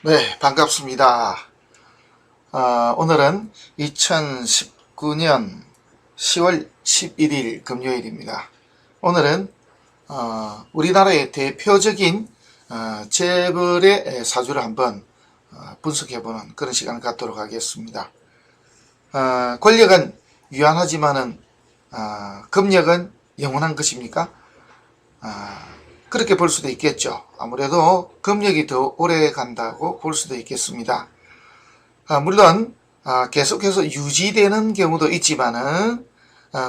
네, 반갑습니다. 오늘은 2019년 10월 11일 금요일입니다. 오늘은 우리나라의 대표적인 재벌의 사주를 한번 분석해보는 그런 시간을 갖도록 하겠습니다. 권력은 유한하지만은 금력은 영원한 것입니까? 그렇게 볼 수도 있겠죠. 아무래도 금력이 더 오래 간다고 볼 수도 있겠습니다. 물론 계속해서 유지되는 경우도 있지만은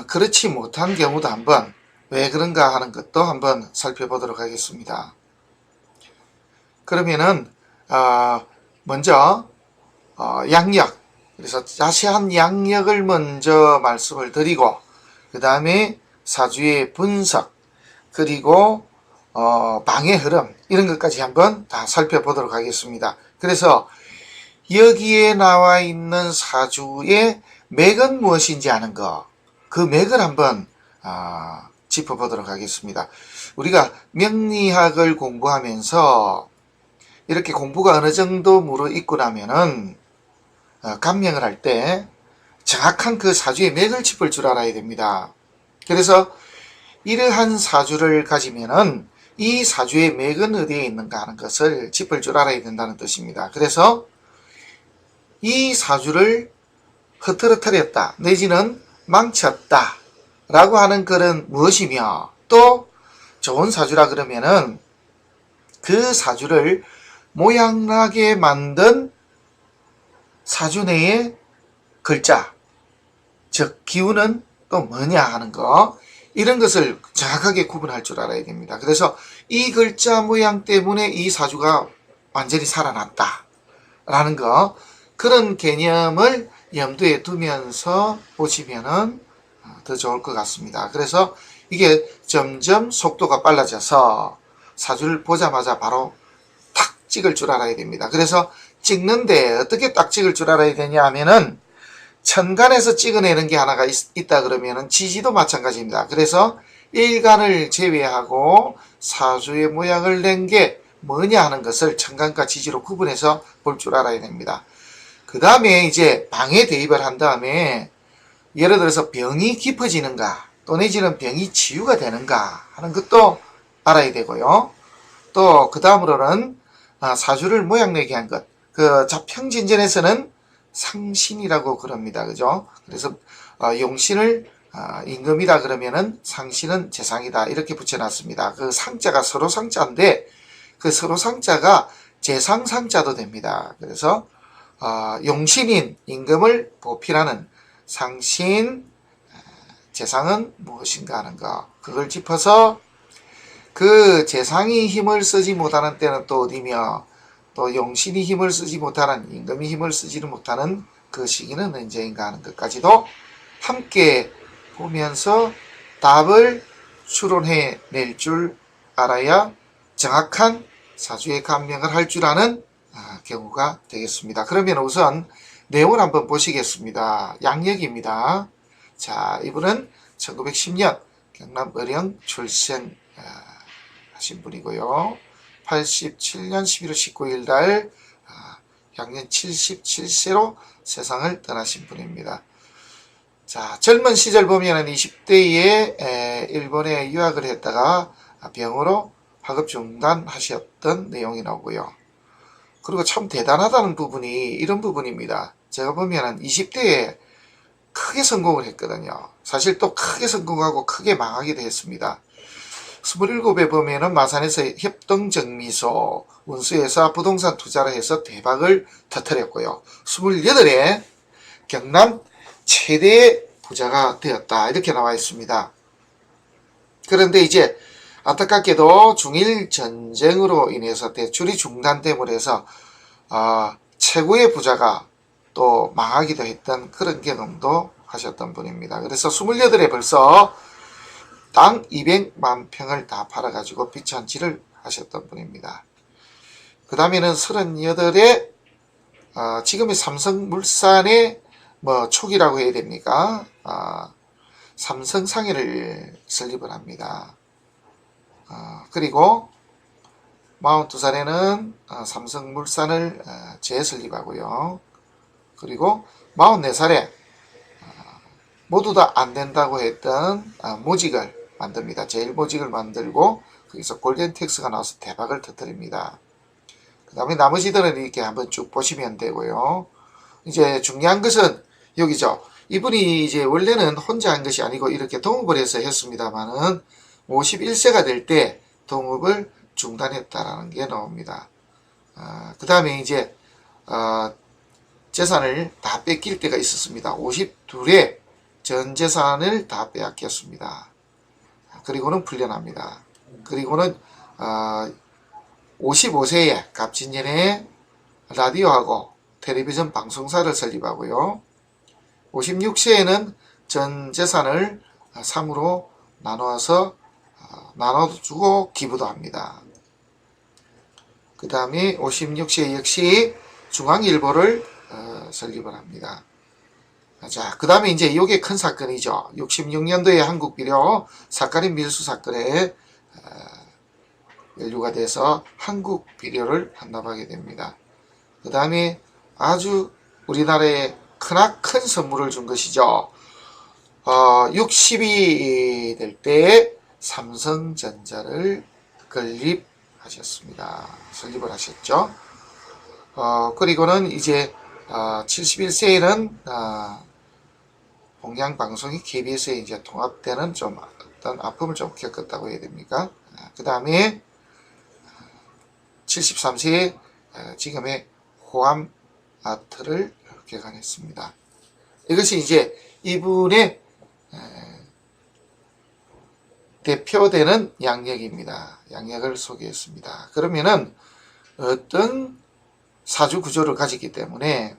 그렇지 못한 경우도 한번 왜 그런가 하는 것도 한번 살펴보도록 하겠습니다. 그러면은 먼저 양력, 그래서 자세한 양력을 먼저 말씀을 드리고 그 다음에 사주의 분석, 그리고 방의 흐름, 이런 것까지 한번 다 살펴보도록 하겠습니다. 그래서 여기에 나와 있는 사주의 맥은 무엇인지 아는 거, 그 맥을 한번 짚어보도록 하겠습니다. 우리가 명리학을 공부하면서 이렇게 공부가 어느 정도 무르익고 나면은 감명을 할 때 정확한 그 사주의 맥을 짚을 줄 알아야 됩니다. 그래서 이러한 사주를 가지면은 이 사주의 맥은 어디에 있는가 하는 것을 짚을 줄 알아야 된다는 뜻입니다. 그래서 이 사주를 흐트러뜨렸다 내지는 망쳤다 라고 하는 글은 무엇이며, 또 좋은 사주라 그러면은 그 사주를 모양나게 만든 사주 내의 글자, 즉 기운은 또 뭐냐 하는 거, 이런 것을 정확하게 구분할 줄 알아야 됩니다. 그래서 이 글자 모양 때문에 이 사주가 완전히 살아났다 라는 거, 그런 개념을 염두에 두면서 보시면은 더 좋을 것 같습니다. 그래서 이게 점점 속도가 빨라져서 사주를 보자마자 바로 탁 찍을 줄 알아야 됩니다. 그래서 찍는데 어떻게 딱 찍을 줄 알아야 되냐 하면은 천간에서 찍어내는 게 하나가 있다 그러면은 지지도 마찬가지입니다. 그래서 일간을 제외하고 사주의 모양을 낸 게 뭐냐 하는 것을 천간과 지지로 구분해서 볼 줄 알아야 됩니다. 그 다음에 이제 방에 대입을 한 다음에 예를 들어서 병이 깊어지는가 또 내지는 병이 치유가 되는가 하는 것도 알아야 되고요. 또 그 다음으로는 사주를 모양내게 한 것, 그 자평진전에서는 상신이라고 그럽니다. 그죠? 그래서 용신을 임금이다 그러면은 상신은 재상이다 이렇게 붙여놨습니다. 그 상자가 서로 상자인데 그 서로 상자가 재상 상자도 됩니다. 그래서 용신인 임금을 보필하는 상신, 재상은 무엇인가 하는 거, 그걸 짚어서 그 재상이 힘을 쓰지 못하는 때는 또 어디며, 또 용신이 힘을 쓰지 못하는, 임금이 힘을 쓰지를 못하는 그 시기는 언제인가 하는 것까지도 함께 보면서 답을 추론해 낼 줄 알아야 정확한 사주의 감명을 할 줄 아는 경우가 되겠습니다. 그러면 우선 내용을 한번 보시겠습니다. 양력입니다. 자, 이분은 1910년 경남 의령 출생 하신 분이고요. 87년 11월 19일 날 양년 77세로 세상을 떠나신 분입니다. 자, 젊은 시절 보면은 20대에 일본에 유학을 했다가 병으로 학업 중단하셨던 내용이 나오고요. 그리고 참 대단하다는 부분이 이런 부분입니다. 제가 보면은 20대에 크게 성공을 했거든요. 사실 또 크게 성공하고 크게 망하기도 했습니다. 27에 보면은 마산에서 협동정미소 운수회사 부동산 투자를 해서 대박을 터뜨렸고요. 28에 경남 최대 부자가 되었다 이렇게 나와 있습니다. 그런데 이제 안타깝게도 중일 전쟁으로 인해서 대출이 중단됨으로 해서 최고의 부자가 또 망하기도 했던 그런 경험도 하셨던 분입니다. 그래서 28에 벌써 땅 200만 평을 다 팔아가지고 비천지를 하셨던 분입니다. 그 다음에는 38에 지금의 삼성물산의 초기라고 해야 됩니까? 삼성상해를 설립을 합니다. 그리고 42살에는 삼성물산을 재설립하고요. 그리고 44살에 모두 다 안 된다고 했던 모직을 만듭니다. 제일모직을 만들고 거기서 골덴텍스가 나와서 대박을 터뜨립니다. 그 다음에 나머지들은 이렇게 한번 쭉 보시면 되고요. 이제 중요한 것은 여기죠. 이분이 이제 원래는 혼자 한 것이 아니고 이렇게 동업을 해서 했습니다만은 51세가 될 때 동업을 중단했다라는 게 나옵니다. 그 다음에 이제 재산을 다 뺏길 때가 있었습니다. 52에 전 재산을 다 빼앗겼습니다. 그리고는 풀려납니다. 그리고는 55세에 갑진년에 라디오하고 텔레비전 방송사를 설립하고요. 56세에는 전 재산을 3으로 나눠서 나눠주고 기부도 합니다. 그 다음에 56세 역시 중앙일보를 설립을 합니다. 자, 그 다음에 이제 이게 큰 사건이죠. 66년도에 한국비료 사카린 밀수 사건에 연루가 돼서 한국비료를 반납하게 됩니다. 그 다음에 아주 우리나라에 크나큰 선물을 준 것이죠. 60이 될 때 삼성전자를 설립을 하셨죠. 그리고는 이제 71세에는 동양방송이 KBS에 이제 통합되는 좀 어떤 아픔을 좀 겪었다고 해야 됩니까? 그 다음에 73세에 지금의 호암 아트를 개관했습니다. 이것이 이제 이분의 대표되는 양력입니다. 양력을 소개했습니다. 그러면은 어떤 사주 구조를 가지기 때문에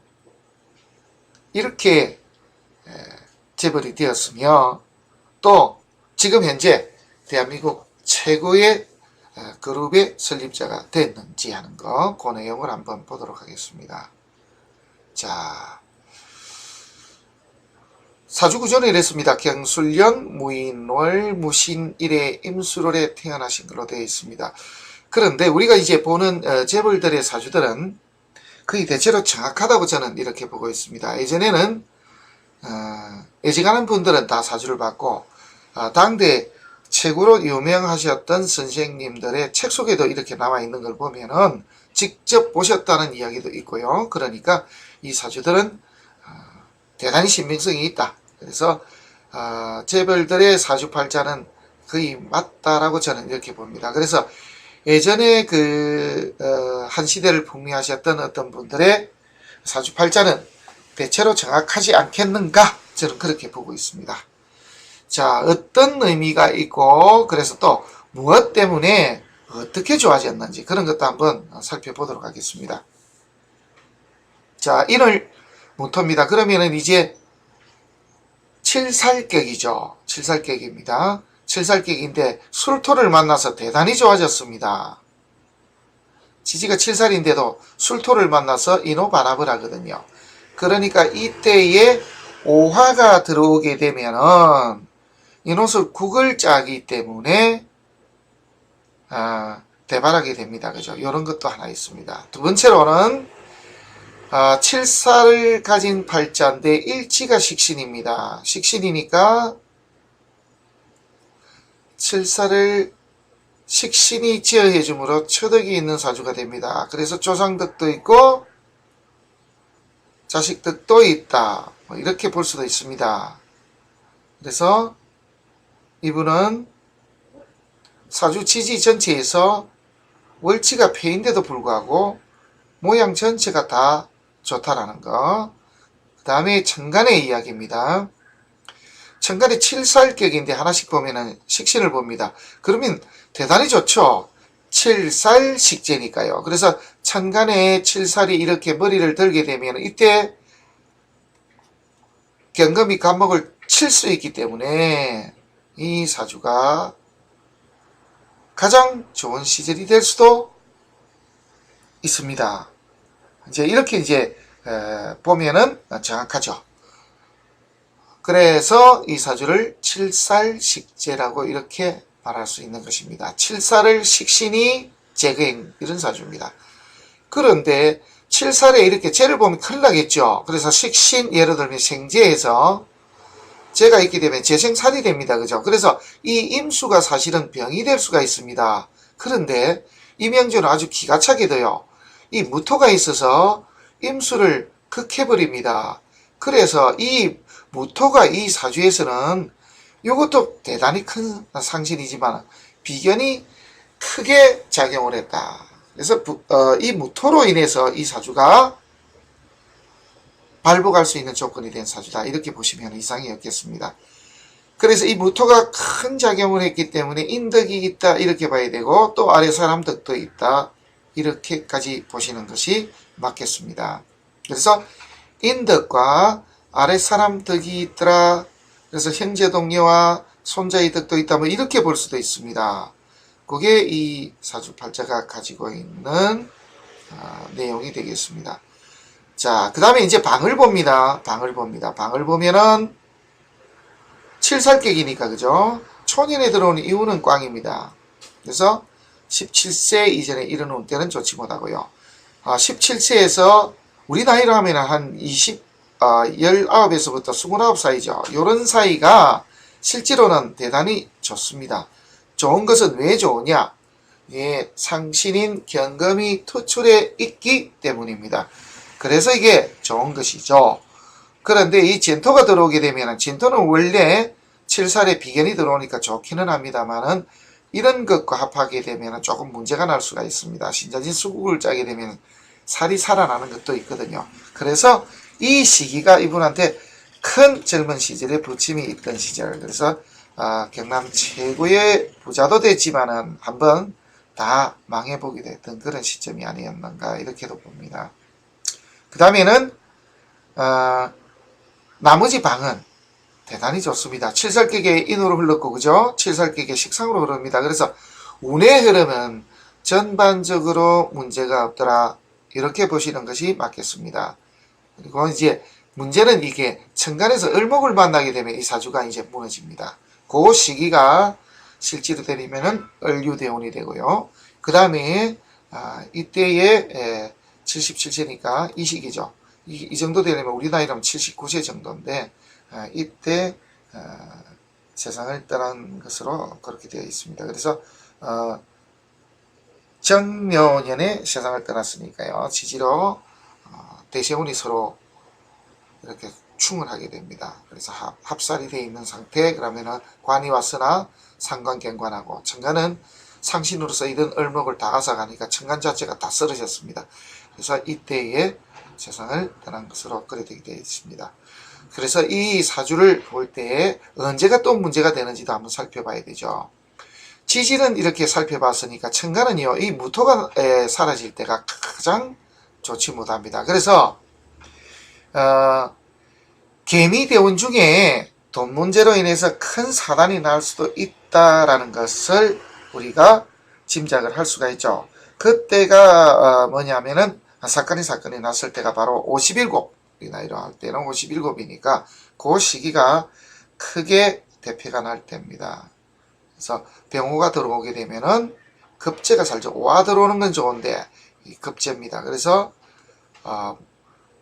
이렇게 재벌이 되었으며 또 지금 현재 대한민국 최고의 그룹의 설립자가 됐는지 하는 거, 그 내용을 한번 보도록 하겠습니다. 자, 사주구조는 이랬습니다. 경술년, 무인월, 무신일에, 임술월에 태어나신 걸로 되어 있습니다. 그런데 우리가 이제 보는 재벌들의 사주들은 거의 대체로 정확하다고 저는 이렇게 보고 있습니다. 예전에는 애지간한 분들은 다 사주를 받고 당대 최고로 유명하셨던 선생님들의 책 속에도 이렇게 나와 있는 걸 보면은 직접 보셨다는 이야기도 있고요. 그러니까 이 사주들은 대단히 신빙성이 있다. 그래서 재벌들의 사주팔자는 거의 맞다라고 저는 이렇게 봅니다. 그래서 예전에 한 시대를 풍미하셨던 어떤 분들의 사주팔자는 대체로 정확하지 않겠는가? 저는 그렇게 보고 있습니다. 자, 어떤 의미가 있고 그래서 또 무엇 때문에 어떻게 좋아졌는지 그런 것도 한번 살펴보도록 하겠습니다. 자, 인월 무토입니다. 그러면은 이제 칠살격이죠. 칠살격입니다. 칠살격인데 술토를 만나서 대단히 좋아졌습니다. 지지가 칠살인데도 술토를 만나서 인호반합을 하거든요. 그러니까 이때에 오화가 들어오게 되면은 인호술 국을 짜기 때문에 대발하게 됩니다. 그죠? 이런 것도 하나 있습니다. 두 번째로는 칠살을 가진 팔자인데 일지가 식신입니다. 식신이니까 칠살을 식신이 지어해 주므로 처덕이 있는 사주가 됩니다. 그래서 조상덕도 있고 자식덕도 있다. 이렇게 볼 수도 있습니다. 그래서 이분은 사주 지지 전체에서 월치가 패인데도 불구하고 모양 전체가 다 좋다라는 거. 그 다음에 천간의 이야기입니다. 천간이 칠살격인데 하나씩 보면은 식신을 봅니다. 그러면 대단히 좋죠. 칠살식재니까요. 그래서 천간에 칠살이 이렇게 머리를 들게 되면 이때 경금이 간목을 칠 수 있기 때문에 이 사주가 가장 좋은 시절이 될 수도 있습니다. 이제 이렇게 보면은 정확하죠. 그래서 이 사주를 칠살식재라고 이렇게 말할 수 있는 것입니다. 칠살을 식신이 재거행 이런 사주입니다. 그런데 7살에 이렇게 재를 보면 큰일 나겠죠. 그래서 식신 예를 들면 생재에서 재가 있게 되면 재생살이 됩니다. 그죠? 그래서 이 임수가 사실은 병이 될 수가 있습니다. 그런데 이명주는 아주 기가 차게도요. 이 무토가 있어서 임수를 극해버립니다. 그래서 이 무토가 이 사주에서는 이것도 대단히 큰 상신이지만 비견이 크게 작용을 했다. 그래서 이 무토로 인해서 이 사주가 발복할 수 있는 조건이 된 사주다. 이렇게 보시면 이상이 없겠습니다. 그래서 이 무토가 큰 작용을 했기 때문에 인덕이 있다 이렇게 봐야 되고 또 아래 사람 덕도 있다 이렇게까지 보시는 것이 맞겠습니다. 그래서 인덕과 아래 사람 덕이 있더라. 그래서 형제 동료와 손자의 덕도 있다. 뭐 이렇게 볼 수도 있습니다. 그게 이 사주팔자가 가지고 있는 내용이 되겠습니다. 자, 그 다음에 이제 방을 봅니다. 방을 보면은 7살객이니까, 그죠? 초년에 들어오는 이유는 꽝입니다. 그래서 17세 이전에 일어놓은 때는 좋지 못하고요. 17세에서 우리 나이로 하면 한 19에서부터 29 사이죠. 요런 사이가 실제로는 대단히 좋습니다. 좋은 것은 왜 좋으냐? 예, 상신인 경금이 투출해 있기 때문입니다. 그래서 이게 좋은 것이죠. 그런데 이 진토가 들어오게 되면 진토는 원래 7살에 비견이 들어오니까 좋기는 합니다만은 이런 것과 합하게 되면 조금 문제가 날 수가 있습니다. 신자진 수국을 짜게 되면 살이 살아나는 것도 있거든요. 그래서 이 시기가 이분한테 큰 젊은 시절에 부침이 있던 시절. 그래서 경남 최고의 부자도 됐지만은 한번 다 망해보기도 했던 그런 시점이 아니었는가 이렇게도 봅니다. 그 다음에는 나머지 방은 대단히 좋습니다. 7살객의 인으로 흘렀고 그죠? 7살객의 식상으로 흐릅니다. 그래서 운의 흐름은 전반적으로 문제가 없더라 이렇게 보시는 것이 맞겠습니다. 그리고 이제 문제는 이게 천간에서 을목을 만나게 되면 이 사주가 이제 무너집니다. 그 시기가 실제로 되면은 을유대운이 되고요. 그 다음에 이때에 77세니까 이 시기죠. 이 정도 되려면 우리 나이라면 79세 정도인데 이때 세상을 떠난 것으로 그렇게 되어 있습니다. 그래서 정묘년에 세상을 떠났으니까요. 지지로 대세운이 서로 이렇게 충을 하게 됩니다. 그래서 합살이 되어 있는 상태. 그러면은 관이 왔으나 상관경관하고 천간은 상신으로서 이런 을목을 다 앗아가니까 천간 자체가 다 쓰러졌습니다. 그래서 이때에 세상을 떠난 것으로 그렇게 되어 있습니다. 그래서 이 사주를 볼 때에 언제가 또 문제가 되는지도 한번 살펴봐야 되죠. 지지는 이렇게 살펴봤으니까 천간은요, 이 무토가 사라질 때가 가장 좋지 못합니다. 그래서 개미대운 중에 돈 문제로 인해서 큰 사단이 날 수도 있다라는 것을 우리가 짐작을 할 수가 있죠. 그때가 뭐냐면은 사건이 났을 때가 바로 57, 우리 나이로 할 때는 57이니까 그 시기가 크게 대표가 날 때입니다. 그래서 병호가 들어오게 되면은 급제가 살죠. 오화 들어오는 건 좋은데 급제입니다. 그래서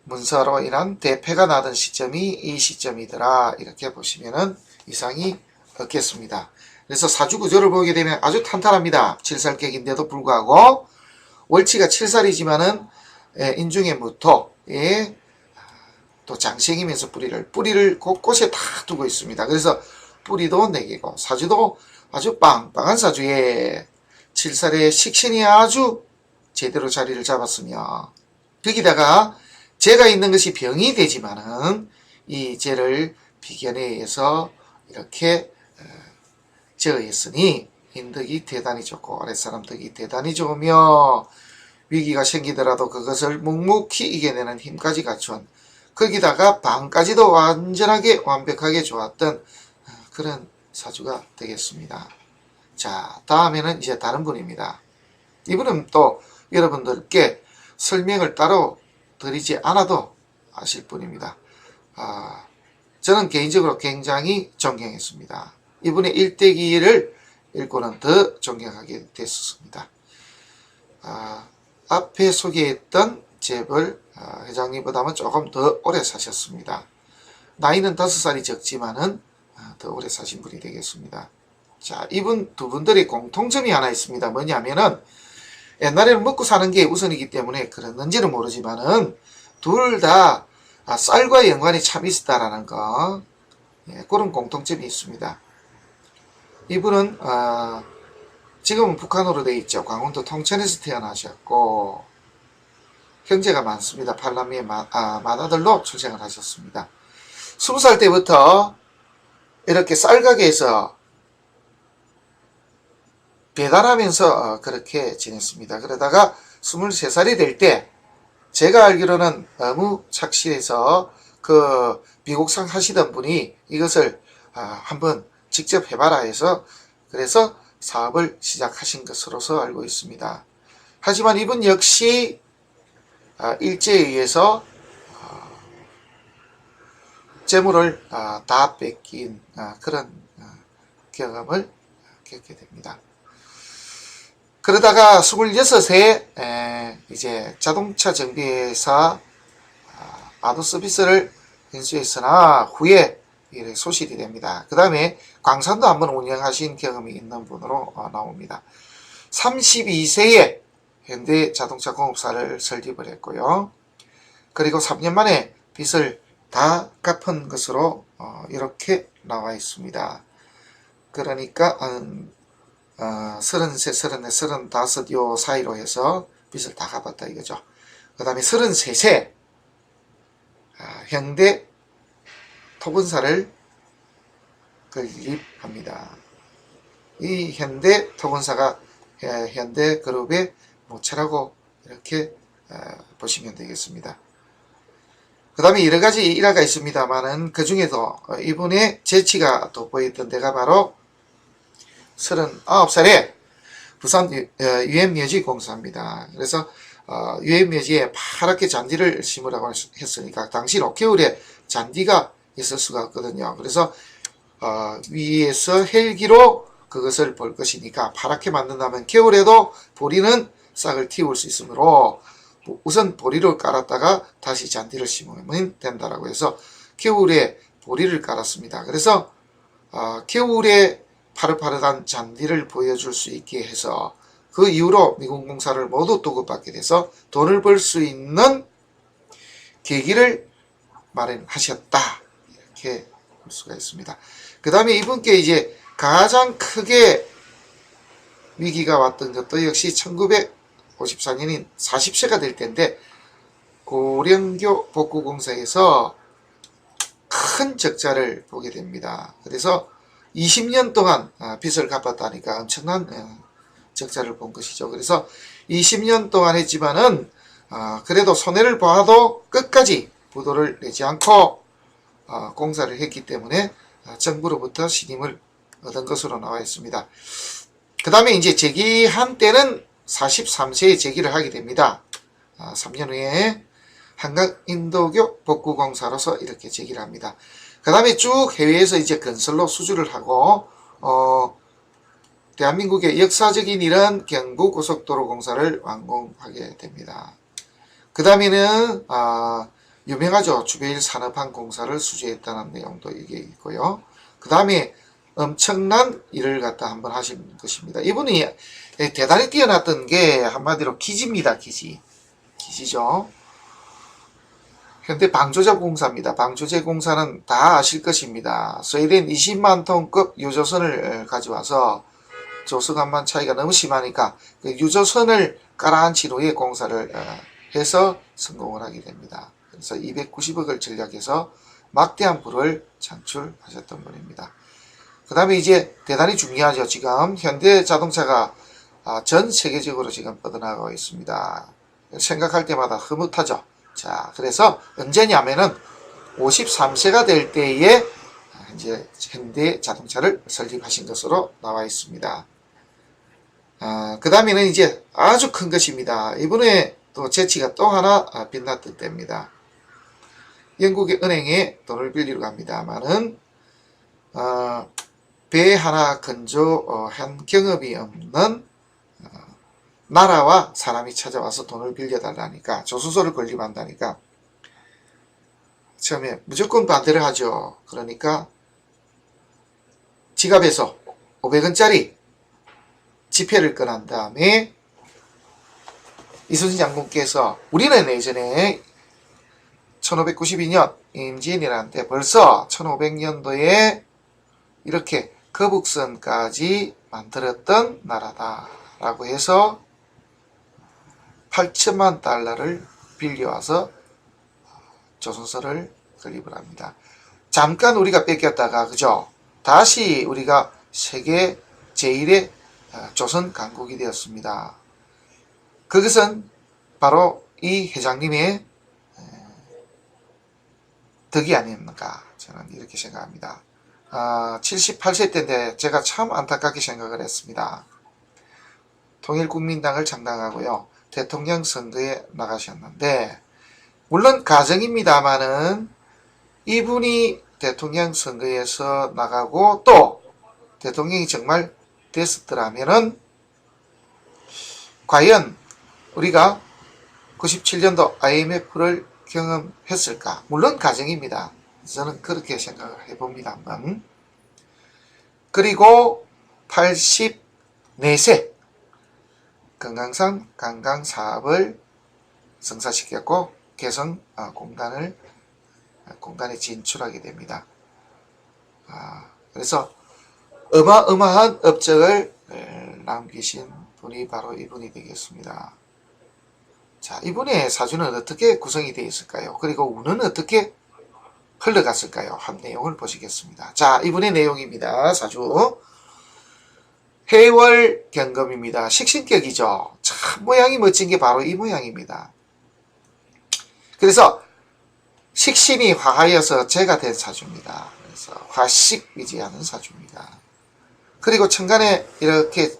문서로 인한 대패가 나던 시점이 이 시점이더라 이렇게 보시면은 이상이 없겠습니다. 그래서 사주 구조를 보게 되면 아주 탄탄합니다. 7살객인데도 불구하고 월치가 7살이지만은 인중의 무토에 또 장생이면서 뿌리를 곳곳에 다 두고 있습니다. 그래서 뿌리도 4개고 사주도 아주 빵빵한 사주에 7살의 식신이 아주 제대로 자리를 잡았으며 거기다가 재가 있는 것이 병이 되지만은 이 재를 비견에 의해서 이렇게 제어했으니 인덕이 대단히 좋고 아랫사람 덕이 대단히 좋으며 위기가 생기더라도 그것을 묵묵히 이겨내는 힘까지 갖춘 거기다가 방까지도 완전하게 완벽하게 좋았던 그런 사주가 되겠습니다. 자, 다음에는 이제 다른 분입니다. 이분은 또 여러분들께 설명을 따로 드리지 않아도 아실 분입니다. 저는 개인적으로 굉장히 존경했습니다. 이분의 일대기를 읽고는 더 존경하게 됐습니다. 앞에 소개했던 재벌 회장님보다는 조금 더 오래 사셨습니다. 나이는 5살이 적지만은 더 오래 사신 분이 되겠습니다. 자, 이분 두 분들의 공통점이 하나 있습니다. 뭐냐면은 옛날에는 먹고 사는 게 우선이기 때문에 그랬는지는 모르지만은 둘 다 쌀과 연관이 참 있었다라는 거, 그런 공통점이 있습니다. 이분은 지금은 북한으로 되어 있죠. 강원도 통천에서 태어나셨고 형제가 많습니다. 팔남의 맏아들로 출생을 하셨습니다. 20살 때부터 이렇게 쌀가게에서 배달하면서 그렇게 지냈습니다. 그러다가 23살이 될 때 제가 알기로는 너무 착실해서 그 미국상 하시던 분이 이것을 한번 직접 해봐라 해서 그래서 사업을 시작하신 것으로서 알고 있습니다. 하지만 이분 역시 일제에 의해서 재물을 다 뺏긴 그런 경험을 겪게 됩니다. 그러다가 26세 이제 자동차 정비회사 아도서비스를 인수했으나 후에 소실이 됩니다. 그 다음에 광산도 한번 운영하신 경험이 있는 분으로 나옵니다. 32세에 현대자동차공업사를 설립을 했고요. 그리고 3년 만에 빚을 다 갚은 것으로 이렇게 나와 있습니다. 그러니까 33, 34, 35 요 사이로 해서 빚을 다 갚았다 이거죠. 그 다음에 33세 현대 토건사를 건립합니다. 이 현대 토건사가 현대그룹의 모체라고 이렇게 보시면 되겠습니다. 그 다음에 여러가지 일화가 있습니다만은 그 중에도 이분의 재치가 돋보였던 데가 바로 39살에 부산 유엠묘지공사입니다. 그래서 유엠묘지에 파랗게 잔디를 심으라고 했으니까 당시 롯겨울에 잔디가 있을 수가 없거든요. 그래서 위에서 헬기로 그것을 볼 것이니까 파랗게 만든다면 겨울에도 보리는 싹을 틔울 수 있으므로 우선 보리를 깔았다가 다시 잔디를 심으면 된다라고 해서 겨울에 보리를 깔았습니다. 그래서 겨울에 파릇파릇한 잔디를 보여줄 수 있게 해서 그 이후로 미군공사를 모두 도급받게 돼서 돈을 벌 수 있는 계기를 마련하셨다. 이렇게 볼 수가 있습니다. 그 다음에 이분께 이제 가장 크게 위기가 왔던 것도 역시 1954년인 40세가 될 때인데 고령교 복구공사에서 큰 적자를 보게 됩니다. 그래서 20년 동안 빚을 갚았다니까 엄청난 적자를 본 것이죠. 그래서 20년 동안 했지만은 그래도 손해를 봐도 끝까지 부도를 내지 않고 공사를 했기 때문에 정부로부터 신임을 얻은 것으로 나와 있습니다. 그 다음에 이제 재기한 때는 43세에 재기를 하게 됩니다. 3년 후에 한강인도교 복구공사로서 이렇게 재기를 합니다. 그 다음에 쭉 해외에서 이제 건설로 수주를 하고 대한민국의 역사적인 이런 경부고속도로 공사를 완공하게 됩니다. 그 다음에는 유명하죠. 주베일 산업항 공사를 수주했다는 내용도 이게 있고요. 그 다음에 엄청난 일을 갖다 한번 하신 것입니다. 이분이 대단히 뛰어났던 게 한마디로 기지입니다. 기지죠. 현대 방조제공사입니다. 방조제공사는 다 아실 것입니다. 스웨덴 20만 톤급 유조선을 가져와서 조수간만 차이가 너무 심하니까 그 유조선을 깔아앉힌 후에 공사를 해서 성공을 하게 됩니다. 그래서 290억을 전략해서 막대한 부를 창출하셨던 분입니다. 그 다음에 이제 대단히 중요하죠. 지금 현대자동차가 전 세계적으로 지금 뻗어나가고 있습니다. 생각할 때마다 흐뭇하죠. 자, 그래서 언제냐면은 53세가 될 때에 이제 현대자동차를 설립하신 것으로 나와 있습니다. 그 다음에는 이제 아주 큰 것입니다. 이분의 또 재치가 또 하나 빛났던 때입니다. 영국의 은행에 돈을 빌리러 갑니다만은 배 하나 건조한 경험이 없는 나라와 사람이 찾아와서 돈을 빌려달라니까, 조선소를 건립한다니까 처음에 무조건 반대를 하죠. 그러니까 지갑에서 500원짜리 지폐를 꺼낸 다음에 이순신 장군께서, 우리는 예전에 1592년 임진이라는데 벌써 1500년도에 이렇게 거북선까지 만들었던 나라다라고 해서 8천만 달러를 빌려와서 조선소를 건립을 합니다. 잠깐 우리가 뺏겼다가, 그죠? 다시 우리가 세계 제1의 조선 강국이 되었습니다. 그것은 바로 이 회장님의 덕이 아닙니까? 저는 이렇게 생각합니다. 78세 때인데 제가 참 안타깝게 생각을 했습니다. 통일국민당을 창당하고요, 대통령 선거에 나가셨는데, 물론 가정입니다마는 이분이 대통령 선거에서 나가고 또 대통령이 정말 됐었더라면은 과연 우리가 97년도 IMF를 경험했을까? 물론 가정입니다. 저는 그렇게 생각을 해봅니다. 그리고 84세 금강산 관광사업을 성사시켰고 개성 공단에 진출하게 됩니다. 그래서 어마어마한 업적을 남기신 분이 바로 이분이 되겠습니다. 자, 이분의 사주는 어떻게 구성이 되어 있을까요? 그리고 운은 어떻게 흘러갔을까요? 한 내용을 보시겠습니다. 자, 이분의 내용입니다. 사주 해월 경금입니다. 식신격이죠. 참 모양이 멋진 게 바로 이 모양입니다. 그래서 식신이 화하여서 재가 된 사주입니다. 그래서 화식 위지하는 사주입니다. 그리고 천간에 이렇게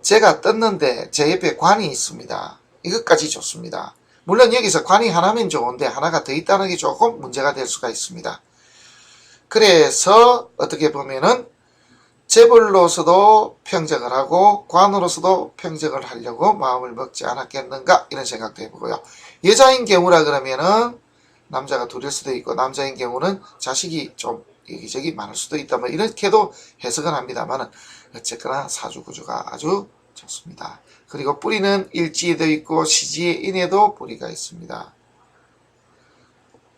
재가 떴는데 제 옆에 관이 있습니다. 이것까지 좋습니다. 물론 여기서 관이 하나면 좋은데 하나가 더 있다는 게 조금 문제가 될 수가 있습니다. 그래서 어떻게 보면은 재벌로서도 평정을 하고 관으로서도 평정을 하려고 마음을 먹지 않았겠는가, 이런 생각도 해보고요. 여자인 경우라 그러면은 남자가 둘일 수도 있고, 남자인 경우는 자식이 좀 여기저기 많을 수도 있다, 뭐 이렇게도 해석은 합니다만은 어쨌거나 사주 구조가 아주 좋습니다. 그리고 뿌리는 일지에도 있고 시지에 인에도 뿌리가 있습니다.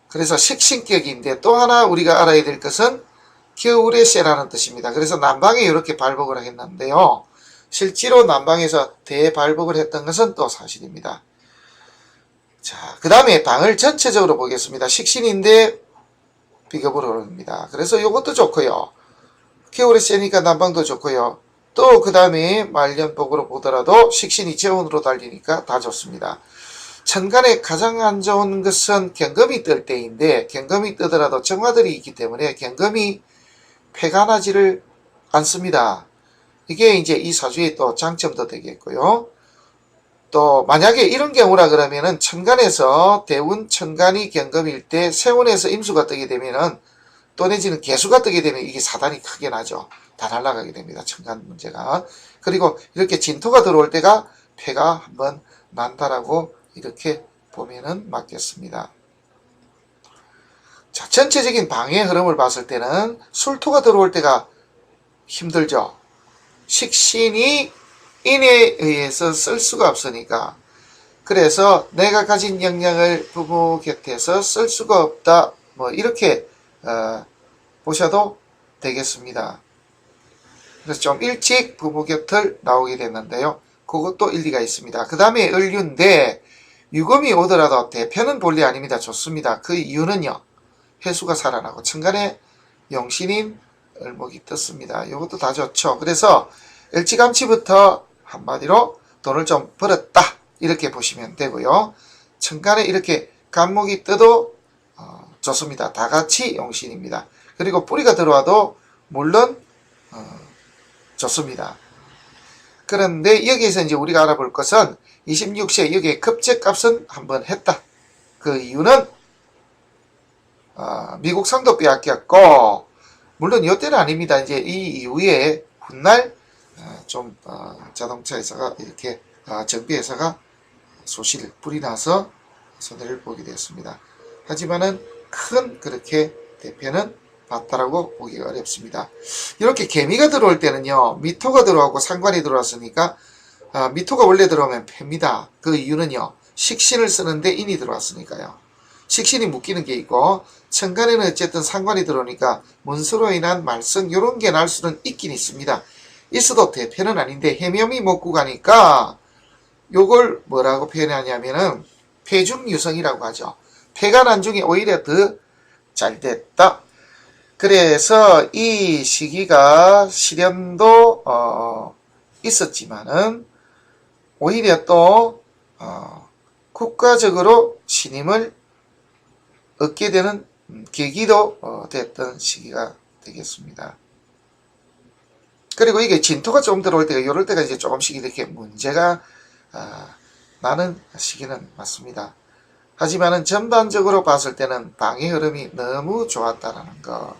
그래서 식신격인데 또 하나 우리가 알아야 될 것은 겨울의 쇠라는 뜻입니다. 그래서 남방에 이렇게 발복을 했는데요, 실제로 남방에서 대발복을 했던 것은 또 사실입니다. 자, 그 다음에 방을 전체적으로 보겠습니다. 식신인데 비겁으로 오릅니다. 그래서 이것도 좋고요, 겨울에 쇠니까 남방도 좋고요, 또 그 다음에 말년복으로 보더라도 식신이 재운으로 달리니까 다 좋습니다. 천간에 가장 안 좋은 것은 경금이 뜰 때인데, 경금이 뜨더라도 정화들이 있기 때문에 경금이 패가 나지를 않습니다. 이게 이제 이 사주의 또 장점도 되겠고요. 또 만약에 이런 경우라 그러면은 천간에서 대운 천간이 경금일 때 세운에서 임수가 뜨게 되면은, 또 내지는 개수가 뜨게 되면 이게 사단이 크게 나죠. 다 날아가게 됩니다. 천간 문제가. 그리고 이렇게 진토가 들어올 때가 패가 한번 난다라고 이렇게 보면은 맞겠습니다. 자, 전체적인 방의 흐름을 봤을 때는 술토가 들어올 때가 힘들죠. 식신이 인에 의해서 쓸 수가 없으니까. 그래서 내가 가진 역량을 부모 곁에서 쓸 수가 없다, 뭐 이렇게 보셔도 되겠습니다. 그래서 좀 일찍 부모 곁을 나오게 됐는데요, 그것도 일리가 있습니다. 그 다음에 을류인데 유금이 오더라도 대편은 본래 아닙니다. 좋습니다. 그 이유는요, 해수가 살아나고 천간에 용신인 을목이 떴습니다. 이것도 다 좋죠. 그래서 일찌감치부터 한마디로 돈을 좀 벌었다, 이렇게 보시면 되고요. 천간에 이렇게 간목이 떠도 좋습니다. 다 같이 용신입니다. 그리고 뿌리가 들어와도 물론 좋습니다. 그런데 여기에서 이제 우리가 알아볼 것은 26세 여기에 급제값은 한번 했다. 그 이유는 미국 상도 빼앗겼고, 물론 이때는 아닙니다. 이제 이 이후에 훗날 자동차 회사가 이렇게 정비회사가 소실 불이 나서 손해를 보게 되었습니다. 하지만은 큰 그렇게 대패는 봤다라고 보기가 어렵습니다. 이렇게 개미가 들어올 때는요, 미토가 들어오고 상관이 들어왔으니까 미토가 원래 들어오면 패입니다. 그 이유는요, 식신을 쓰는데 인이 들어왔으니까요. 식신이 묶이는 게 있고 천간에는 어쨌든 상관이 들어오니까 문서로 인한 말썽 이런 게 날 수는 있긴 있습니다. 있어도 대패는 아닌데 해묘미 먹고 가니까 요걸 뭐라고 표현하냐면은 폐중유성이라고 하죠. 폐가 난 중에 오히려 더 잘 됐다. 그래서 이 시기가 시련도 있었지만은 오히려 또 국가적으로 신임을 얻게 되는 계기도 됐던 시기가 되겠습니다. 그리고 이게 진토가 좀 들어올 때가 이럴 때가 이제 조금씩 이렇게 문제가 나는 시기는 맞습니다. 하지만은 전반적으로 봤을 때는 방의 흐름이 너무 좋았다라는 거,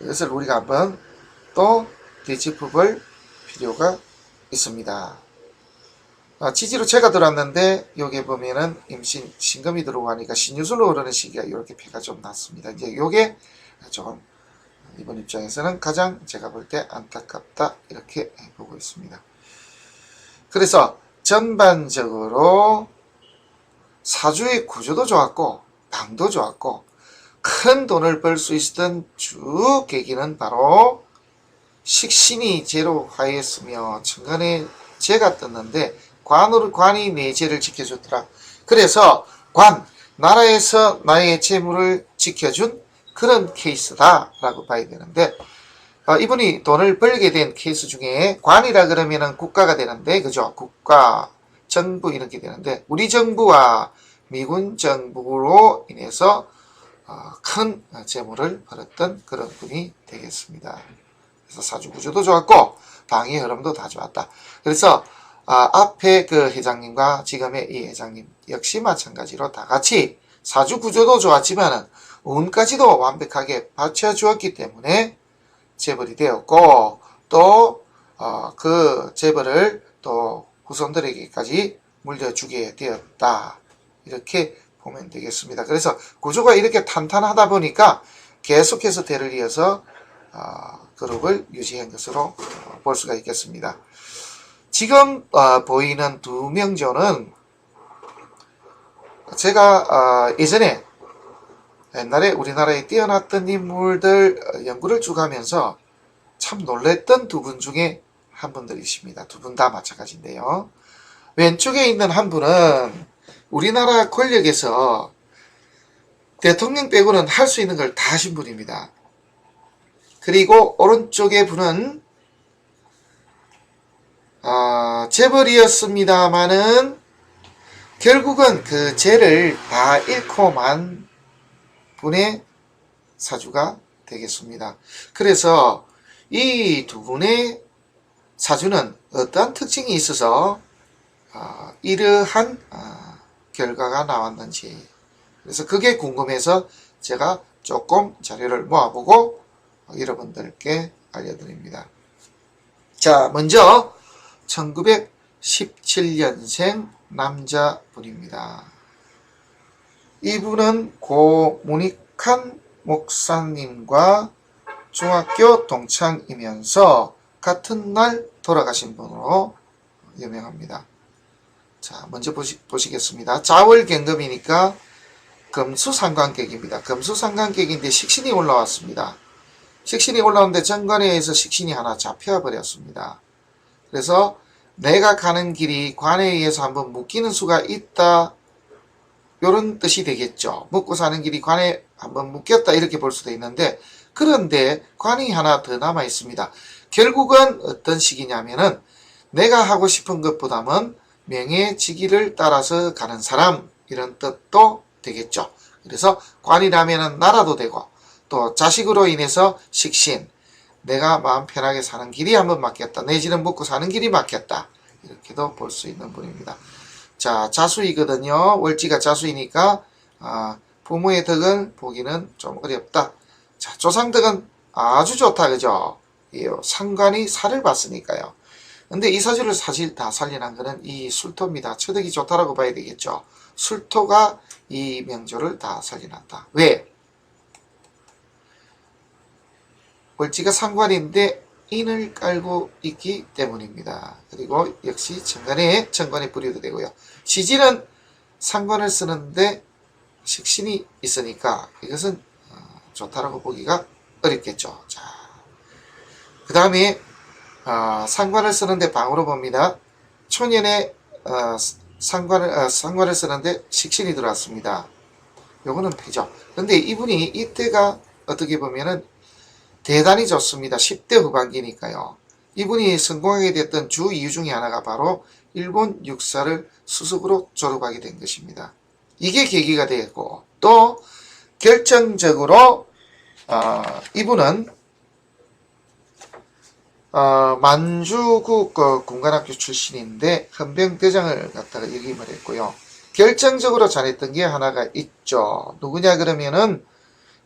이것을 우리가 한번 또 되짚어볼 필요가 있습니다. 지지로 채가 들어왔는데 여기 보면은 임신 신금이 들어오고 하니까 신유술로 흐르는 시기가 이렇게 패가 좀 났습니다. 이제 요게 조금 이번 입장에서는 가장 제가 볼 때 안타깝다 이렇게 보고 있습니다. 그래서 전반적으로 사주의 구조도 좋았고 방도 좋았고 큰 돈을 벌 수 있었던 주 계기는 바로 식신이 제로 화했으며 천간에 재가 떴는데 관이 내 재를 지켜줬더라. 그래서 나라에서 나의 재물을 지켜준 그런 케이스다 라고 봐야 되는데, 이분이 돈을 벌게 된 케이스 중에 관이라 그러면은 국가가 되는데, 그죠? 국가, 정부 이렇게 되는데, 우리 정부와 미군 정부로 인해서 큰 재물을 벌었던 그런 분이 되겠습니다. 그래서 사주 구조도 좋았고 방의 흐름도 다 좋았다. 그래서 앞에 그 회장님과 지금의 이 회장님 역시 마찬가지로 다 같이 사주 구조도 좋았지만은 운까지도 완벽하게 받쳐주었기 때문에 재벌이 되었고, 또 그 재벌을 또 후손들에게까지 물려주게 되었다. 이렇게 보면 되겠습니다. 그래서 구조가 이렇게 탄탄하다 보니까 계속해서 대를 이어서 그룹을 유지한 것으로 볼 수가 있겠습니다. 지금 보이는 두 명조는 제가 예전에 옛날에 우리나라에 뛰어났던 인물들 연구를 쭉 하면서 참 놀랬던 두 분 중에 한 분들이십니다. 두 분 다 마찬가지인데요. 왼쪽에 있는 한 분은 우리나라 권력에서 대통령 빼고는 할 수 있는 걸 다 하신 분입니다. 그리고 오른쪽의 분은 재벌이었습니다마는 결국은 그 재를 다 잃고 만 분의 사주가 되겠습니다. 그래서 이 두 분의 사주는 어떠한 특징이 있어서 이러한 결과가 나왔는지, 그래서 그게 궁금해서 제가 조금 자료를 모아보고 여러분들께 알려드립니다. 자, 먼저 1917년생 남자분입니다. 이분은 고 문익한 목사님과 중학교 동창이면서 같은 날 돌아가신 분으로 유명합니다. 자, 먼저 보시겠습니다. 자월경금이니까 금수상관객입니다. 금수상관객인데 식신이 올라왔습니다. 식신이 올라오는데 정관에 의해서 식신이 하나 잡혀버렸습니다. 그래서 내가 가는 길이 관에 의해서 한번 묶이는 수가 있다, 이런 뜻이 되겠죠. 먹고 사는 길이 관에 한번 묶였다 이렇게 볼 수도 있는데, 그런데 관이 하나 더 남아 있습니다. 결국은 어떤 식이냐면은 내가 하고 싶은 것보다는 명예직위를 따라서 가는 사람, 이런 뜻도 되겠죠. 그래서 관이라면은 나라도 되고, 또 자식으로 인해서 식신, 내가 마음 편하게 사는 길이 한번 막혔다, 내지는 먹고 사는 길이 막혔다, 이렇게도 볼 수 있는 분입니다. 자, 자수이거든요. 월지가 자수이니까 부모의 덕을 보기는 좀 어렵다. 자, 조상덕은 아주 좋다, 그죠? 상관이 살을 봤으니까요. 근데 이 사주를 사실 다 살려난 거는 이 술토입니다. 처덕이 좋다라고 봐야 되겠죠. 술토가 이 명조를 다 살려놨다. 왜? 월지가 상관인데 인을 깔고 있기 때문입니다. 그리고 역시 정관에 뿌려도 되고요. 시지는 상관을 쓰는데 식신이 있으니까 이것은 좋다라고 보기가 어렵겠죠. 자, 그 다음에 상관을 쓰는데 방으로 봅니다. 초년에 상관을 쓰는데 식신이 들어왔습니다. 요거는 패죠. 근데 이분이 이때가 어떻게 보면은 대단히 좋습니다. 10대 후반기니까요. 이분이 성공하게 됐던 주 이유 중에 하나가 바로 일본 육사를 수석으로 졸업하게 된 것입니다. 이게 계기가 되었고, 또 결정적으로 이분은 만주국 군관학교 출신인데 헌병대장을 갖다가 역임을 했고요. 결정적으로 잘했던 게 하나가 있죠. 누구냐 그러면은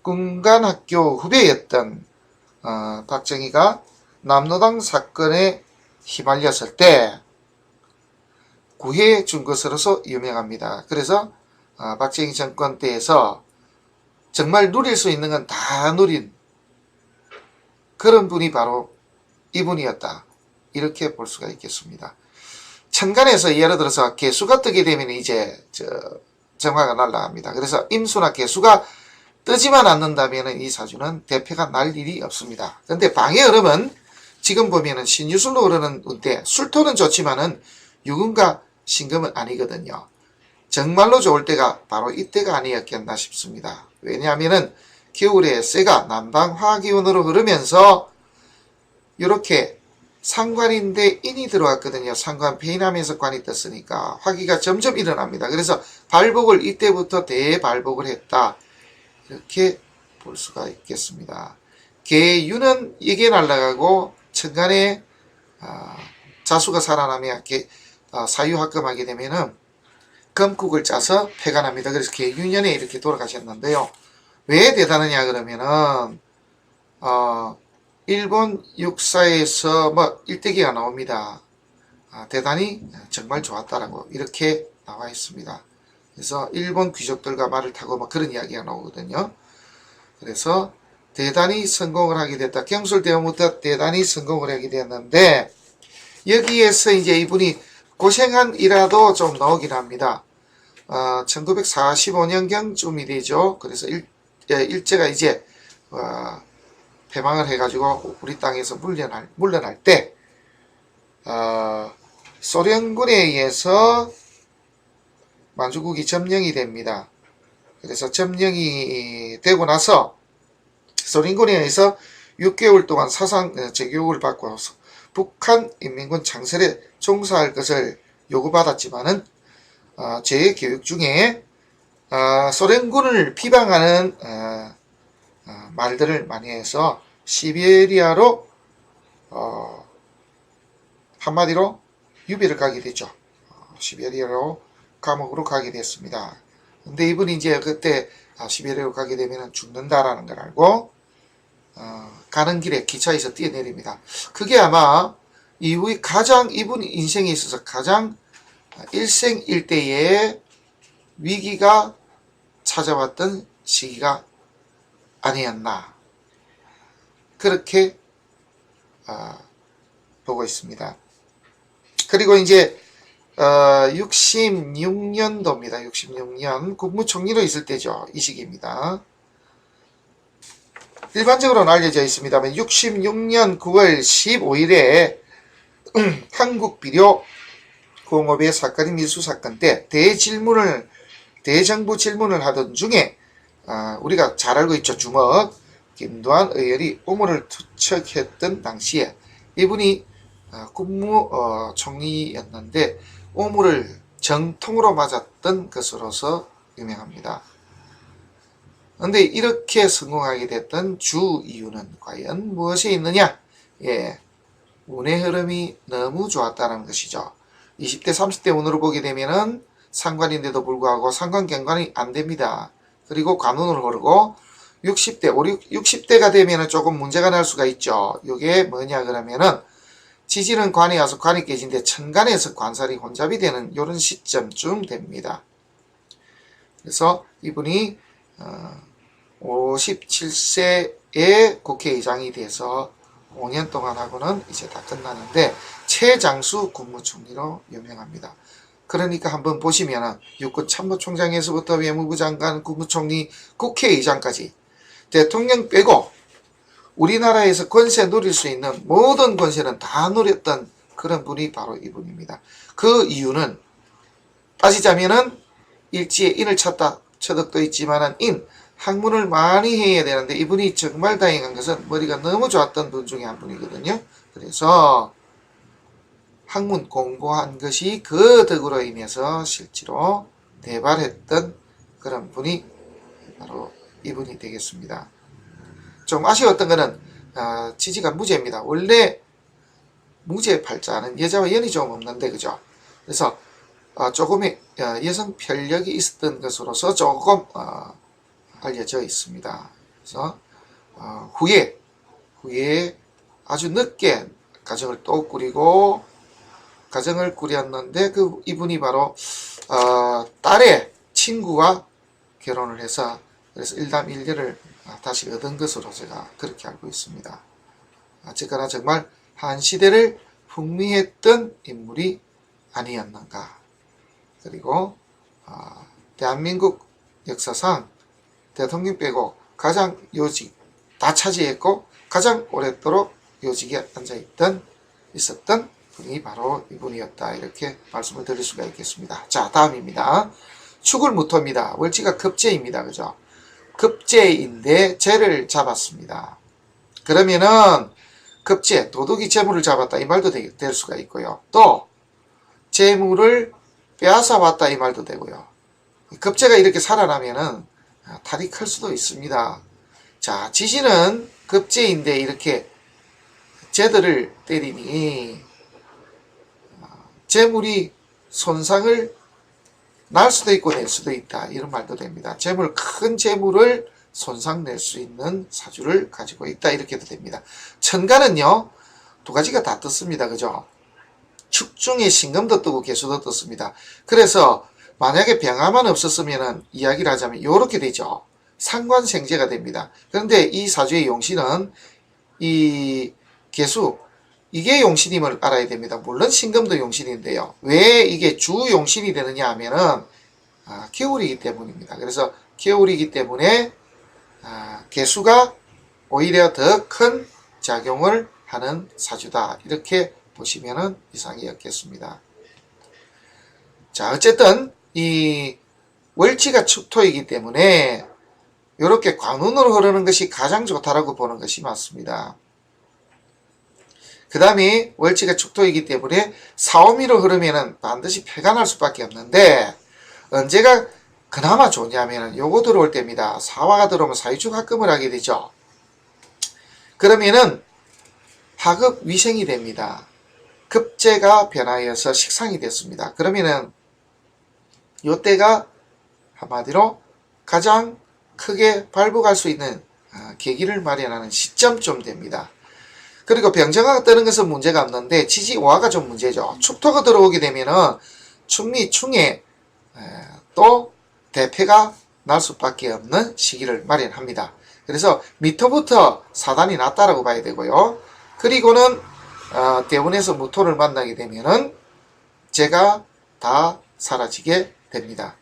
군관학교 후배였던 박정희가 남로당 사건에 휘말렸을 때 구해준 것으로서 유명합니다. 그래서 박정희 정권 때에서 정말 누릴 수 있는 건 다 누린 그런 분이 바로 이분이었다. 이렇게 볼 수가 있겠습니다. 천간에서 예를 들어서 개수가 뜨게 되면 이제 정화가 날아갑니다. 그래서 임수나 개수가 뜨지만 않는다면 이 사주는 대패가 날 일이 없습니다. 그런데 방의 흐름은 지금 보면은 신유술로 흐르는 운대, 술토는 좋지만은 유금과 신금은 아니거든요. 정말로 좋을 때가 바로 이때가 아니었겠나 싶습니다. 왜냐하면은 겨울에 쇠가 남방 화기운으로 흐르면서 이렇게 상관인데 인이 들어왔거든요. 상관 폐인하면서 관이 떴으니까 화기가 점점 일어납니다. 그래서 발복을 이때부터 대발복을 했다. 이렇게 볼 수가 있겠습니다. 계유는 이게 날아가고 천간에 자수가 살아나며 사유합금하게 되면은 금국을 짜서 패가 납니다. 그래서 계유년에 이렇게 돌아가셨는데요. 왜 대단하냐 그러면은 일본 육사에서 일대기가 나옵니다. 대단히 정말 좋았다라고 이렇게 나와 있습니다. 그래서 일본 귀족들과 말을 타고 그런 이야기가 나오거든요. 그래서 대단히 성공을 하게 됐다. 경술대원부터 대단히 성공을 하게 됐는데 여기에서 이제 이분이 고생한 일화도 좀 나오긴 합니다. 1945년경쯤이 되죠. 그래서 일제가 이제 패망을 해가지고 우리 땅에서 물러날 때 소련군에 의해서 만주국이 점령이 됩니다. 그래서 점령이 되고 나서 소련군에 의해서 6개월 동안 사상 재교육을 받고 북한 인민군 창설에 종사할 것을 요구받았지만은 재교육 중에 소련군을 비방하는 말들을 많이 해서 시베리아로 한마디로 유배를 가게 되죠. 시베리아로 감옥으로 가게 됐습니다. 근데 이분이 이제 그때 시베리아로 가게 되면 죽는다라는 걸 알고 가는 길에 기차에서 뛰어내립니다. 그게 아마 이후에 이분 인생에 있어서 가장 일생일대의 위기가 찾아왔던 시기가 아니었나 그렇게 보고 있습니다. 그리고 이제 66년도입니다. 66년 국무총리로 있을 때죠. 이 시기입니다. 일반적으로는 알려져 있습니다만 66년 9월 15일에 한국비료공업의 사건인 밀수사건 때 대정부 질문을 하던 중에 우리가 잘 알고 있죠. 주먹 김두한 의원이 오물을 투척했던 당시에 이분이 국무총리였는데 오물을 정통으로 맞았던 것으로서 유명합니다. 그런데 이렇게 성공하게 됐던 주 이유는 과연 무엇이 있느냐? 운의 흐름이 너무 좋았다는 것이죠. 20대 30대 운으로 보게 되면은 상관인데도 불구하고 상관 경관이 안 됩니다. 그리고 관운으로 흐르고 60대가 되면은 조금 문제가 날 수가 있죠. 이게 뭐냐 그러면은 지지는 관에 와서 관이 깨진데 천간에서 관살이 혼잡이 되는 이런 시점쯤 됩니다. 그래서 이분이 57세에 국회의장이 돼서 5년 동안 하고는 이제 다 끝나는데 최장수 국무총리로 유명합니다. 그러니까 한번 보시면은 육군 참모총장에서부터 외무부 장관, 국무총리, 국회의장까지 대통령 빼고 우리나라에서 권세 누릴 수 있는 모든 권세는 다 누렸던 그런 분이 바로 이분입니다. 그 이유는 따지자면은 일지에 인을 찾다 처덕도 있지만은 학문을 많이 해야 되는데 이분이 정말 다행한 것은 머리가 너무 좋았던 분 중에 한 분이거든요. 그래서 학문 공부한 것이 그 덕으로 인해서 실제로 대발했던 그런 분이 바로 이분이 되겠습니다. 좀 아쉬웠던 거는 지지가 무죄입니다. 원래 무죄 팔자는 여자와 연이 좀 없는데 그죠? 그래서 조금의 여성 편력이 있었던 것으로서 조금 알려져 있습니다. 그래서 후에 아주 늦게 가정을 또 꾸리고 가정을 꾸렸는데 이분이 바로 딸의 친구와 결혼을 해서 그래서 일남일녀를 다시 얻은 것으로 제가 그렇게 알고 있습니다. 어쨌거나 정말 한 시대를 풍미했던 인물이 아니었는가. 그리고 대한민국 역사상 대통령 빼고 가장 요직 다 차지했고 가장 오랫도록 요직에 있었던 분이 바로 이분이었다. 이렇게 말씀을 드릴 수가 있겠습니다. 자, 다음입니다. 축을무토입니다. 월지가 급제입니다. 그죠? 급제인데 재를 잡았습니다. 그러면은 급제, 도둑이 재물을 잡았다 이 말도 될 수가 있고요. 또 재물을 빼앗아 왔다 이 말도 되고요. 급제가 이렇게 살아나면은 탈이 클 수도 있습니다. 자, 지지는 급제인데 이렇게 재들을 때리니 재물이 손상을 날 수도 있고 낼 수도 있다. 이런 말도 됩니다. 큰 재물을 손상 낼 수 있는 사주를 가지고 있다. 이렇게도 됩니다. 천간은요, 두 가지가 다 떴습니다. 그죠? 축중에 신금도 뜨고 개수도 떴습니다. 그래서 만약에 병화만 없었으면 이야기를 하자면 이렇게 되죠. 상관생재가 됩니다. 그런데 이 사주의 용신은 이 개수, 이게 용신임을 알아야 됩니다. 물론 신금도 용신인데요. 왜 이게 주 용신이 되느냐 하면은 겨울이기 때문입니다. 그래서 겨울이기 때문에 개수가 오히려 더 큰 작용을 하는 사주다. 이렇게 보시면은 이상이 없겠습니다. 자, 어쨌든 이 월지가 축토이기 때문에 이렇게 관운으로 흐르는 것이 가장 좋다라고 보는 것이 맞습니다. 그 다음에 월지가 축토이기 때문에 사오미로 흐르면은 반드시 폐가 날 수밖에 없는데 언제가 그나마 좋냐면은 요거 들어올 때입니다. 사화가 들어오면 사유축 합금을 하게 되죠. 그러면은 하급 위생이 됩니다. 급제가 변하여서 식상이 됐습니다. 그러면은 요때가 한마디로 가장 크게 발복할 수 있는 계기를 마련하는 시점쯤 됩니다. 그리고 병정화가 뜨는 것은 문제가 없는데 지지오화가 좀 문제죠. 축토가 들어오게 되면은 충리, 충에 또 대패가 날 수밖에 없는 시기를 마련합니다. 그래서 밑부터 사단이 났다라고 봐야 되고요. 그리고는 대운에서 무토를 만나게 되면은 제가 다 사라지게 됩니다.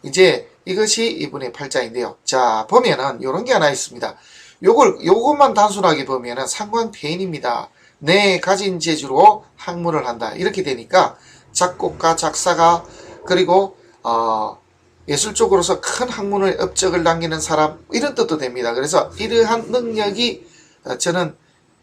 이제 이것이 이분의 팔자인데요. 자, 보면은 이런 게 하나 있습니다. 요것만 단순하게 보면은 상관폐인입니다. 내 가진 재주로 학문을 한다. 이렇게 되니까 작곡가, 작사가, 그리고 예술적으로서 큰 학문을 업적을 남기는 사람, 이런 뜻도 됩니다. 그래서 이러한 능력이 저는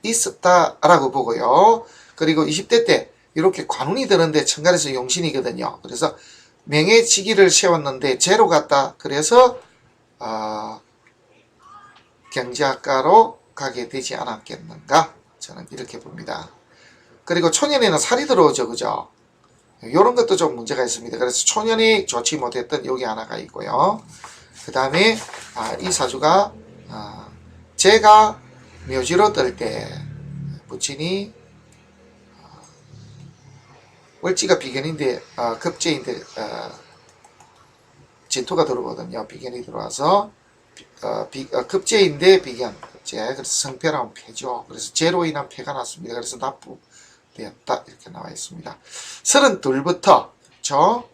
있었다라고 보고요. 그리고 20대 때 이렇게 관운이 드는데 천간에서 용신이거든요. 그래서 명예치기를 세웠는데 제로 갔다. 그래서 경제학과로 가게 되지 않았겠는가? 저는 이렇게 봅니다. 그리고 초년에는 살이 들어오죠. 그죠? 이런 것도 좀 문제가 있습니다. 그래서 초년이 좋지 못했던 여기 하나가 있고요. 그 다음에 이 사주가 제가 묘지로 뜰 때 부친이 월지가 비견인데 급제인데 진토가 들어오거든요. 비견이 들어와서 급제인데 비견 급제. 그래서 성패라면 패죠. 그래서 제로 인한 패가 났습니다. 그래서 납부되었다 이렇게 나와 있습니다. 32부터 그렇죠?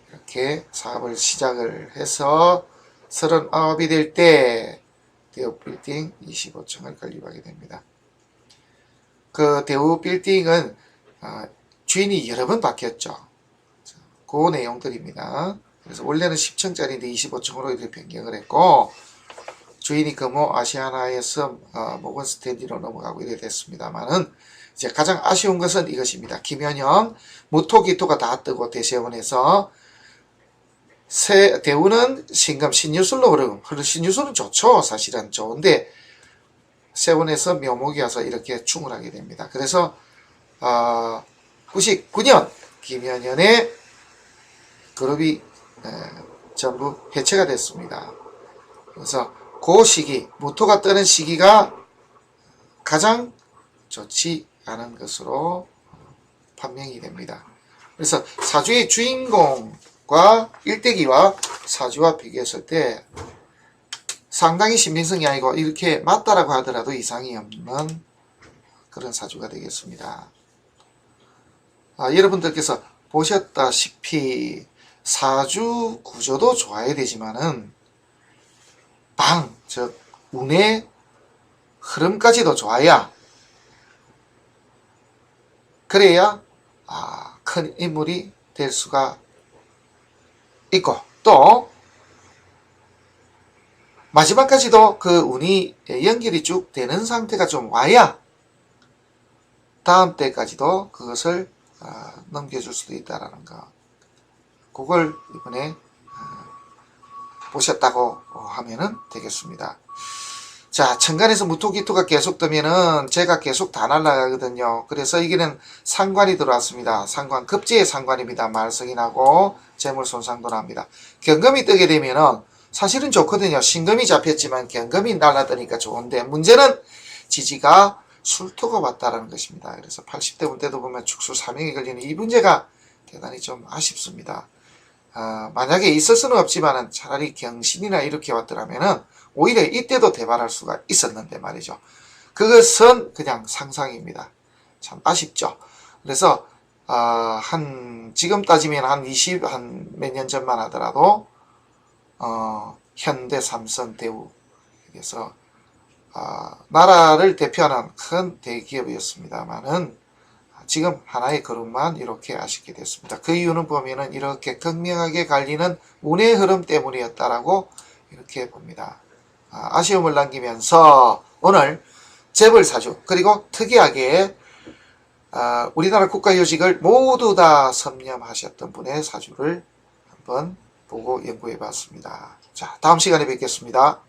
이렇게 사업을 시작을 해서 39이 될 때 대우 빌딩 25층을 건립하게 됩니다. 그 대우 빌딩은 주인이 여러 번 바뀌었죠. 그 내용들입니다. 그래서 원래는 10층짜리인데 25층으로 이렇게 변경을 했고, 주인이 금호 아시아나에서 모건 스탠디로 넘어가고 이래 됐습니다만은, 이제 가장 아쉬운 것은 이것입니다. 김현영 무토기토가 다 뜨고 대세원에서 대우는 신금 신유술로 흐르고, 신유술은 좋죠. 사실은 좋은데 세원에서 묘목이 와서 이렇게 충을하게 됩니다. 그래서 99년 김현현의 그룹이 전부 해체가 됐습니다. 그래서 그 시기, 무토가 뜨는 시기가 가장 좋지 않은 것으로 판명이 됩니다. 그래서 사주의 주인공과 일대기와 사주와 비교했을 때 상당히 신빙성이 아니고 이렇게 맞다라고 하더라도 이상이 없는 그런 사주가 되겠습니다. 여러분들께서 보셨다시피 사주 구조도 좋아야 되지만은 즉 운의 흐름까지도 좋아야 그래야 큰 인물이 될 수가 있고 또 마지막까지도 그 운이 연결이 쭉 되는 상태가 좀 와야 다음 때까지도 그것을 넘겨줄 수도 있다라는 거. 그걸 이번에 보셨다고 하면은 되겠습니다. 자, 천간에서 무토기토가 계속 뜨면은 제가 계속 다 날아가거든요. 그래서 이게는 상관이 들어왔습니다. 상관, 급제의 상관입니다. 말썽이 나고 재물 손상도 납니다. 경금이 뜨게 되면은 사실은 좋거든요. 신금이 잡혔지만 경금이 날아드니까 좋은데 문제는 지지가 술토가 왔다라는 것입니다. 그래서 80대 운 때도 보면 축수 3명이 걸리는 이 문제가 대단히 좀 아쉽습니다. 만약에 있을 수는 없지만은 차라리 경신이나 이렇게 왔더라면은 오히려 이때도 대발할 수가 있었는데 말이죠. 그것은 그냥 상상입니다. 참 아쉽죠. 그래서 지금 따지면 한 몇 년 전만 하더라도 현대 삼성 대우 그래서 나라를 대표하는 큰 대기업이었습니다만은 지금 하나의 그룹만 이렇게 아쉽게 됐습니다. 그 이유는 보면은 이렇게 극명하게 갈리는 운의 흐름 때문이었다라고 이렇게 봅니다. 아쉬움을 남기면서 오늘 재벌사주 그리고 특이하게 우리나라 국가요직을 모두 다 섭렵하셨던 분의 사주를 한번 보고 연구해 봤습니다. 자, 다음 시간에 뵙겠습니다.